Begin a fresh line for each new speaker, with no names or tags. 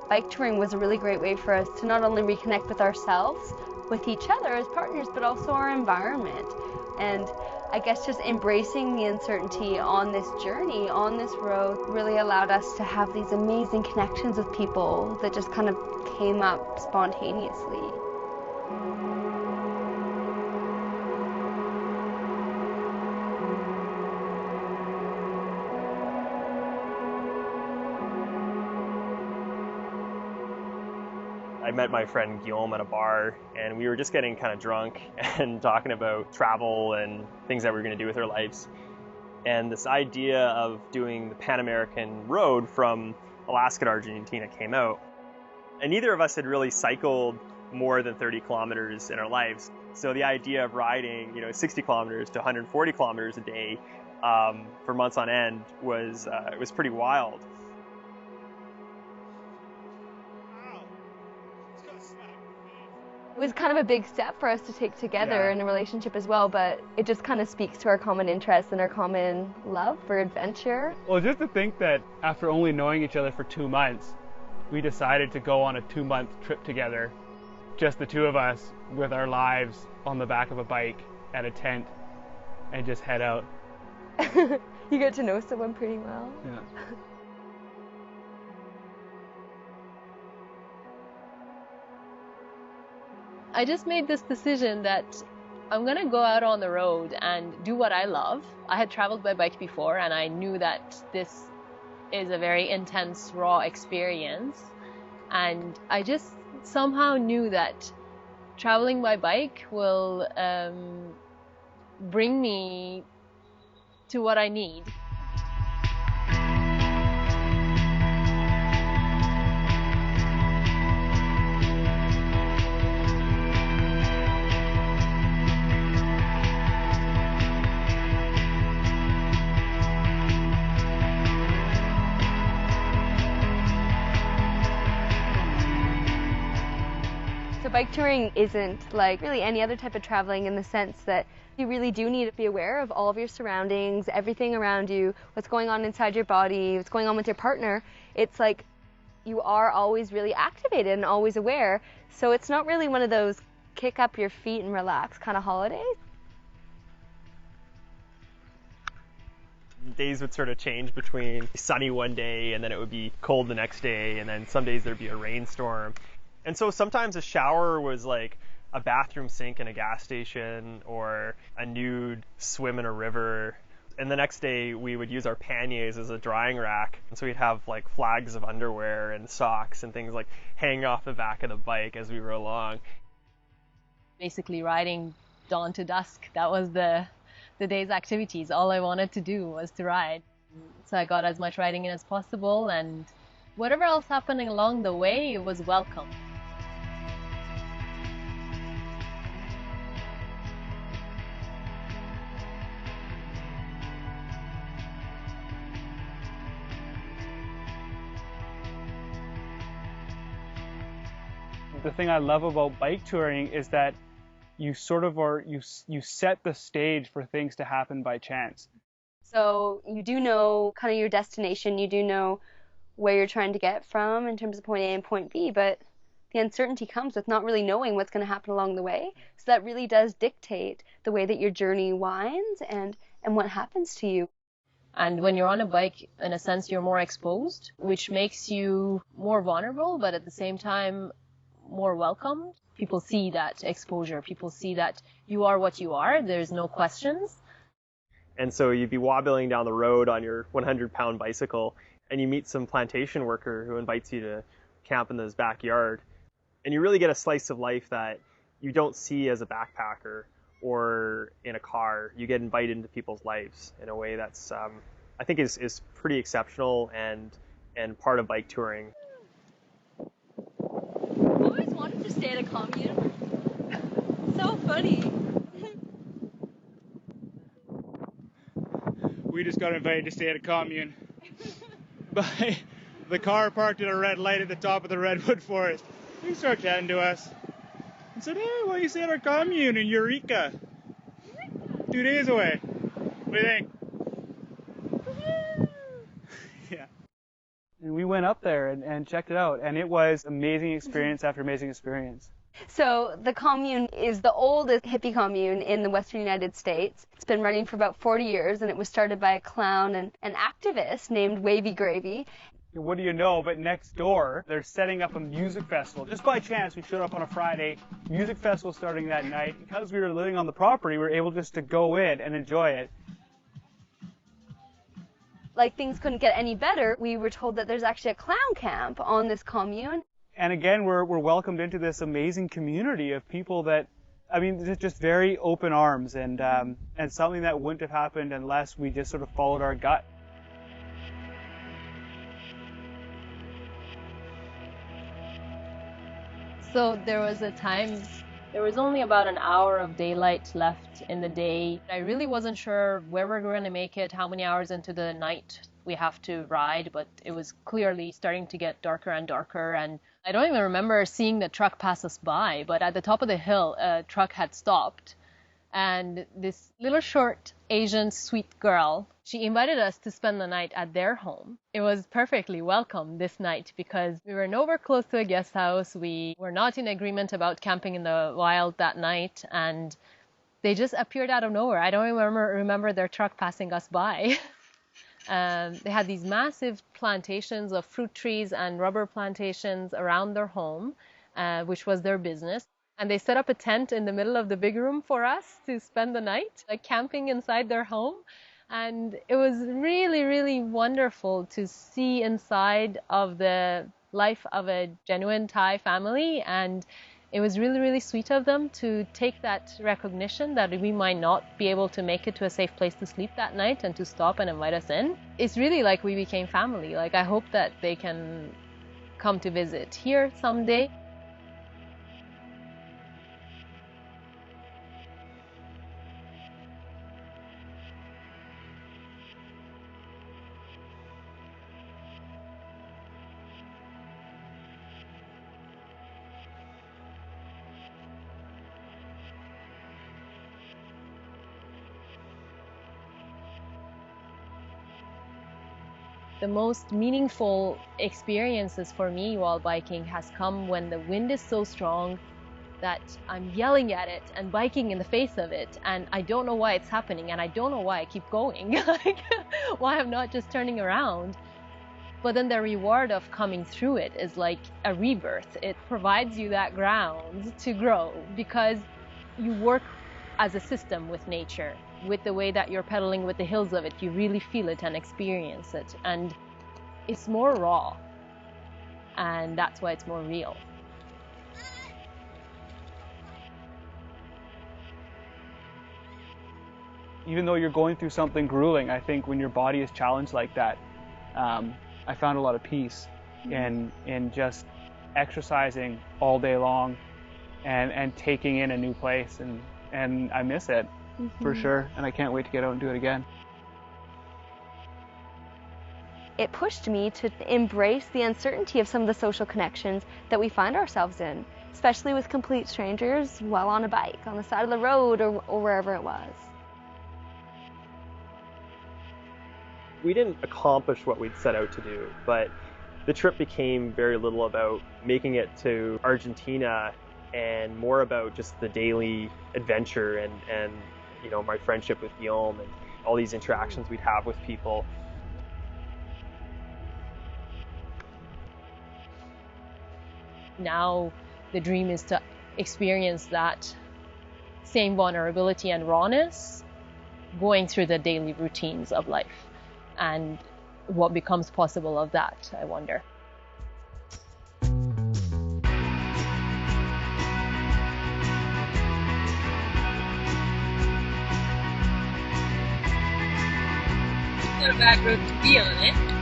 Bike touring was a really great way for us to not only reconnect with ourselves, with each other as partners, but also our environment. And I guess just embracing the uncertainty on this journey, on this road, really allowed us to have these amazing connections with people that just kind of came up spontaneously.
I met my friend Guillaume at a bar, and we were just getting kind of drunk and talking about travel and things that we were going to do with our lives. And this idea of doing the Pan American road from Alaska to Argentina came out. And neither of us had really cycled more than 30 kilometers in our lives. So the idea of riding, 60 kilometers to 140 kilometers a day for months on end was pretty wild.
It was kind of a big step for us to take together in a relationship as well, but it just kind of speaks to our common interests and our common love for adventure.
Well, just to think that after only knowing each other for 2 months, we decided to go on a 2-month trip together, just the two of us with our lives on the back of a bike at a tent, and just head out.
You get to know someone pretty well.
Yeah.
I just made this decision that I'm going to go out on the road and do what I love. I had traveled by bike before, and I knew that this is a very intense, raw experience. And I just somehow knew that traveling by bike will bring me to what I need.
So bike touring isn't like really any other type of traveling in the sense that you really do need to be aware of all of your surroundings, everything around you, what's going on inside your body, what's going on with your partner. It's like you are always really activated and always aware. So it's not really one of those kick up your feet and relax kind of holidays.
Days would sort of change between sunny one day and then it would be cold the next day, and then some days there'd be a rainstorm. And so sometimes a shower was like a bathroom sink in a gas station or a nude swim in a river. And the next day we would use our panniers as a drying rack. And so we'd have like flags of underwear and socks and things like hanging off the back of the bike as we were along.
Basically riding dawn to dusk. That was the day's activities. All I wanted to do was to ride. So I got as much riding in as possible, and whatever else happening along the way, it was welcome.
The thing I love about bike touring is that you sort of you set the stage for things to happen by chance.
So you do know kind of your destination, you do know where you're trying to get from in terms of point A and point B, but the uncertainty comes with not really knowing what's going to happen along the way. So that really does dictate the way that your journey winds and what happens to you.
And when you're on a bike, in a sense, you're more exposed, which makes you more vulnerable, but at the same time, more welcomed. People see that exposure. People see that you are what you are. There's no questions.
And so you'd be wobbling down the road on your 100-pound bicycle, and you meet some plantation worker who invites you to camp in his backyard. And you really get a slice of life that you don't see as a backpacker or in a car. You get invited into people's lives in a way that's, I think, is pretty exceptional and part of bike touring.
I always wanted to stay at a commune. So funny.
We just got invited to stay at a commune by the car parked at a red light at the top of the redwood forest. He started chatting to us and said, "Hey, why don't you stay at our commune in Eureka? 2 days away. What do you think?" Yeah.
And we went up there and checked it out, and it was amazing experience after amazing experience.
So the commune is the oldest hippie commune in the Western United States. It's been running for about 40 years, and it was started by a clown and an activist named Wavy Gravy.
What do you know, but next door, they're setting up a music festival. Just by chance, we showed up on a Friday, music festival starting that night. Because we were living on the property, we were able just to go in and enjoy it.
Like things couldn't get any better, we were told that there's actually a clown camp on this commune.
And again, we're welcomed into this amazing community of people that, I mean, just very open arms, and something that wouldn't have happened unless we just sort of followed our gut.
So there was a time, there was only about an hour of daylight left in the day. I really wasn't sure where we were going to make it, how many hours into the night we have to ride, but it was clearly starting to get darker and darker. And I don't even remember seeing the truck pass us by, but at the top of the hill, a truck had stopped. And this little short Asian sweet girl, she invited us to spend the night at their home. It was perfectly welcome this night because we were nowhere close to a guest house. We were not in agreement about camping in the wild that night, and they just appeared out of nowhere. I don't remember their truck passing us by. They had these massive plantations of fruit trees and rubber plantations around their home, which was their business. And they set up a tent in the middle of the big room for us to spend the night, like camping inside their home. And it was really, really wonderful to see inside of the life of a genuine Thai family. And it was really, really sweet of them to take that recognition that we might not be able to make it to a safe place to sleep that night and to stop and invite us in. It's really like we became family. Like, I hope that they can come to visit here someday. The most meaningful experiences for me while biking has come when the wind is so strong that I'm yelling at it and biking in the face of it, and I don't know why it's happening, and I don't know why I keep going, like why I'm not just turning around. But then the reward of coming through it is like a rebirth. It provides you that ground to grow because you work as a system with nature. With the way that you're pedaling with the hills of it, you really feel it and experience it. And it's more raw. And that's why it's more real.
Even though you're going through something grueling, I think when your body is challenged like that, I found a lot of peace in just exercising all day long and taking in a new place. And I miss it. For sure, and I can't wait to get out and do it again.
It pushed me to embrace the uncertainty of some of the social connections that we find ourselves in, especially with complete strangers while on a bike, on the side of the road or wherever it was.
We didn't accomplish what we'd set out to do, but the trip became very little about making it to Argentina and more about just the daily adventure and you know, my friendship with Guillaume and all these interactions we'd have with people.
Now the dream is to experience that same vulnerability and rawness going through the daily routines of life. And what becomes possible of that, I wonder. Not a bad road to be on, eh?